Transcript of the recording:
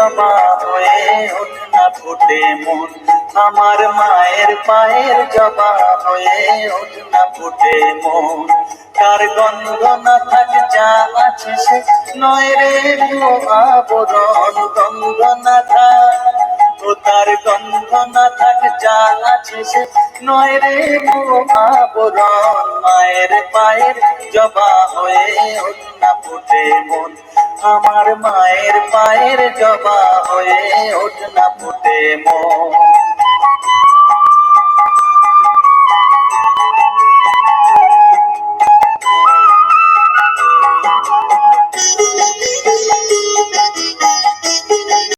জবা হয়ে ওঠ না ফুটে মন, আমার মায়ের পায়ের জবা হয়ে ওঠ না ফুটে মন। কার গন্ধ না থাক যা আছে সে নয় রে আবরণ, গন্ধ না থাক ও তার গন্ধ না থাক যা আছে সে নয় রে আবরণ। মায়ের পায়ের জবা হয়ে ওঠ না ফুটে মন, আমার মায়ের পায়ের জবা হয়ে ওঠ না ফুটে মন।